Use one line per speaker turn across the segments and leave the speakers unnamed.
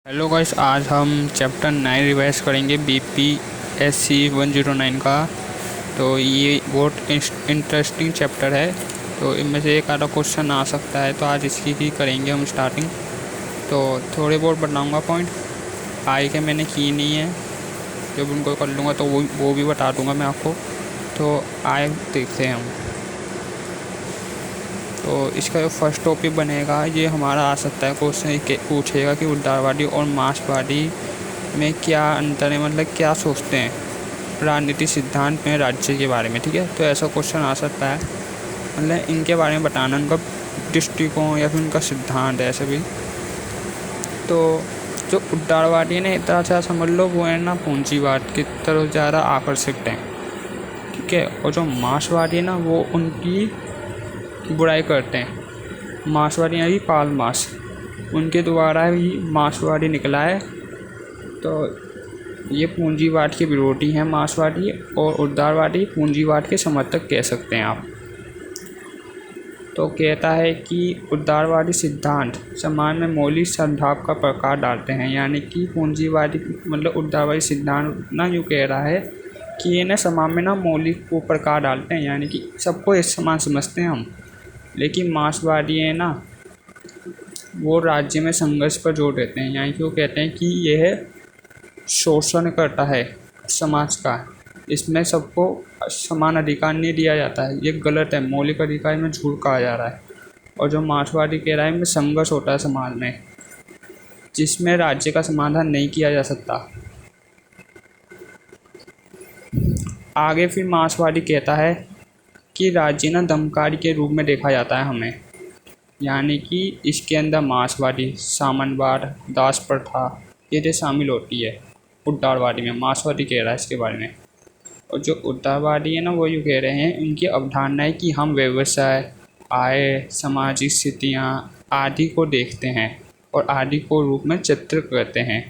Hello guys, आज हम chapter 9 revise करेंगे BPSC 109 का। तो ये बहुत इंटरेस्टिंग चैप्टर है। तो इनमें से एक आधा क्वेश्चन आ सकता है, तो आज इसकी ही करेंगे हम स्टार्टिंग। तो थोड़े बहुत बताऊंगा पॉइंट, आगे के मैंने की नहीं है, जब उनको कर लूँगा तो वो भी बता दूंगा मैं आपको। तो आए देखते हैं हम। तो इसका जो फर्स्ट टॉपिक बनेगा, ये हमारा आ सकता है क्वेश्चन पूछेगा कि उदारवादी और मार्क्सवादी में क्या अंतर है, मतलब क्या सोचते हैं राजनीति सिद्धांत में राज्य के बारे में। ठीक है, तो ऐसा क्वेश्चन आ सकता है, मतलब इनके बारे में बताना, उनका दृष्टिकोण या फिर उनका सिद्धांत है ऐसे भी। तो जो उदारवादी है ना, एक तरह से समझ लो वो है ना पूंजीवाद की तरफ ज़्यादा आकर्षित हैं। ठीक है, और जो मार्क्सवादी है ना, वो उनकी बुराई करते हैं। मार्क्सवादी यानी कार्ल मार्क्स, उनके द्वारा ही मार्क्सवादी निकला है। तो ये पूंजीवाद के विरोधी हैं मार्क्सवादी, और उदारवादी पूंजीवाद के समर्थक कह सकते हैं आप। तो कहता है कि उदारवादी सिद्धांत समाज में मौलिक सद्भाव का प्रकाश डालते हैं, यानी कि पूंजीवादी मतलब उदारवादी सिद्धांत ना यूँ कह रहा है कि ये ना समाज में ना मौलिक को प्रकाश डालते हैं, यानी कि सबको एक समान समझते हैं हम। लेकिन मार्क्सवादी है ना, वो राज्य में संघर्ष पर जोर देते हैं, यानी कि वो कहते हैं कि यह शोषण करता है समाज का, इसमें सबको समान अधिकार नहीं दिया जाता है, ये गलत है, मौलिक अधिकार में झूठ कहा जा रहा है। और जो मार्क्सवादी कह रहा है में संघर्ष होता है समाज में, जिसमें राज्य का समाधान नहीं किया जा सकता। आगे फिर मार्क्सवादी कहता है कि राज्य ना दमकारी के रूप में देखा जाता है हमें, यानी कि इसके अंदर मार्क्सवादी, सामंतवाद, दास प्रथा ये शामिल होती है उदारवादी में। मार्क्सवादी कह रहा है इसके बारे में। और जो उदारवादी है ना, वो यूँ कह रहे हैं, इनकी अवधारणा है कि हम व्यवसाय, आय, सामाजिक स्थितियाँ आदि को देखते हैं और आदि को रूप में चित्र करते हैं।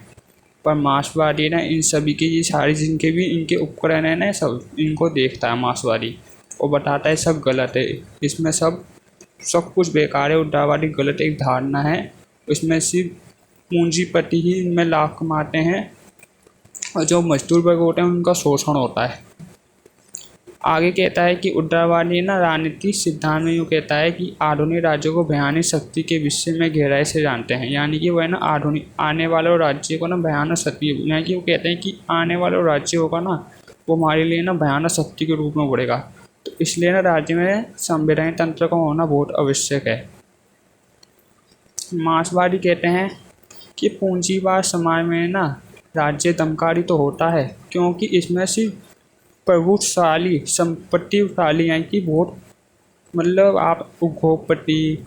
पर मार्क्सवादी ना इन सभी की, ये सारी जिनके भी इनके उपकरण है ना, सब इनको देखता है मार्क्सवादी और बताता है सब गलत है, इसमें सब कुछ बेकार है। उदारवादी गलत एक धारणा है, इसमें सिर्फ पूंजीपति ही इनमें लाभ कमाते हैं और जो मजदूर वर्ग होते हैं उनका शोषण होता है। आगे कहता है कि उदारवादी ना राजनीतिक सिद्धांत में यूँ कहता है कि आधुनिक राज्यों को भयानक शक्ति के विषय में गहराई से जानते हैं, यानी कि वह ना आधुनिक आने वाले राज्य को ना भयानक शक्ति, यानी कि वो कहते हैं कि आने वाले राज्य होगा ना, वो हमारे लिए ना भयानक शक्ति के रूप में उभरेगा। तो इसलिए ना राज्य में संवैधानिक तंत्र का होना बहुत आवश्यक है। मार्क्सवादी कहते हैं कि पूंजीवाद समाज में ना राज्य दमकारी तो होता है, क्योंकि इसमें सिर्फ प्रभुशाली, संपत्तिशाली, यानी कि बहुत मतलब आप उद्योगपति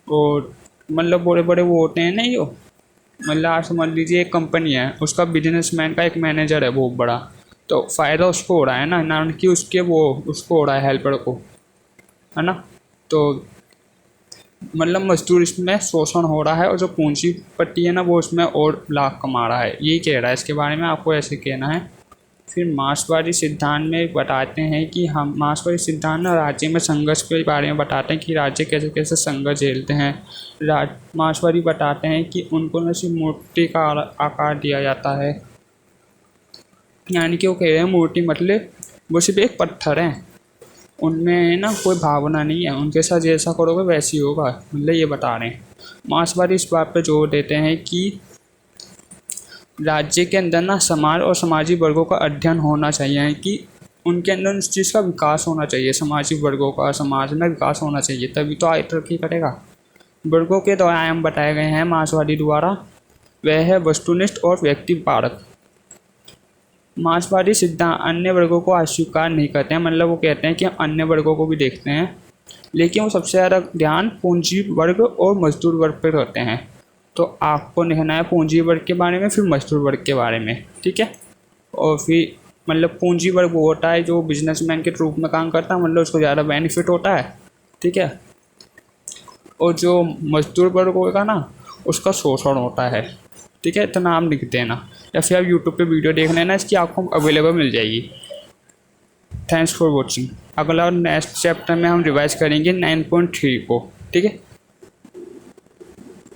और मतलब बड़े बड़े वो होते हैं ना, ये मतलब आप समझ लीजिए एक कंपनी है, उसका बिजनेसमैन का एक मैनेजर है बहुत बड़ा, तो फ़ायदा उसको हो रहा है ना कि उसके वो उसको हो रहा है हेल्पर को, है ना। तो मतलब मजदूर इसमें शोषण हो रहा है और जो पूंजीपति है ना, वो इसमें और लाभ कमा रहा है, यही कह रहा है इसके बारे में, आपको ऐसे कहना है। फिर मार्क्सवादी सिद्धांत में बताते हैं कि हम मार्क्सवादी सिद्धांत ना राज्य में संघर्ष के बारे में बताते हैं कि राज्य कैसे कैसे संघर्ष झेलते हैं। मार्क्सवादी बताते हैं कि उनको न सिर्फ मूर्ति का आकार दिया जाता है, यानी कि वो कह रहे हैं मूर्ति मतलब वो सिर्फ एक पत्थर है, उनमें ना कोई भावना नहीं है, उनके साथ जैसा करोगे वैसे ही होगा, मतलब ये बता रहे हैं। मार्क्सवादी इस बात पर जोर देते हैं कि राज्य के अंदर ना समाज और सामाजिक वर्गों का अध्ययन होना चाहिए, कि उनके अंदर उस चीज़ का विकास होना चाहिए, सामाजिक वर्गों का समाज में विकास होना चाहिए, तभी तो आगे तरक्की करेगा। वर्गों के दो आयाम बताए गए हैं मार्क्सवादी द्वारा, वह है वस्तुनिष्ठ और व्यक्तिपरक। मार्क्सवादी सिद्धांत अन्य वर्गों को अस्वीकार नहीं करते हैं, मतलब वो कहते हैं कि हम अन्य वर्गों को भी देखते हैं, लेकिन वो सबसे ज़्यादा ध्यान पूंजी वर्ग और मजदूर वर्ग पर करते हैं। तो आपको लिखना है पूंजी वर्ग के बारे में, फिर मजदूर वर्ग के बारे में, ठीक है। और फिर मतलब पूंजी वर्ग वो होता है जो बिजनेसमैन के रूप में काम करता है, मतलब उसको ज़्यादा बेनिफिट होता है, ठीक है। और जो मजदूर वर्ग होगा ना, उसका शोषण होता है, ठीक है। तो नाम लिख देना, या फिर आप यूट्यूब पे वीडियो देख लेना, इसकी आपको अवेलेबल मिल जाएगी। Thanks for watching. अगला नेक्स्ट चैप्टर में हम रिवाइज करेंगे 9.3 को, ठीक है।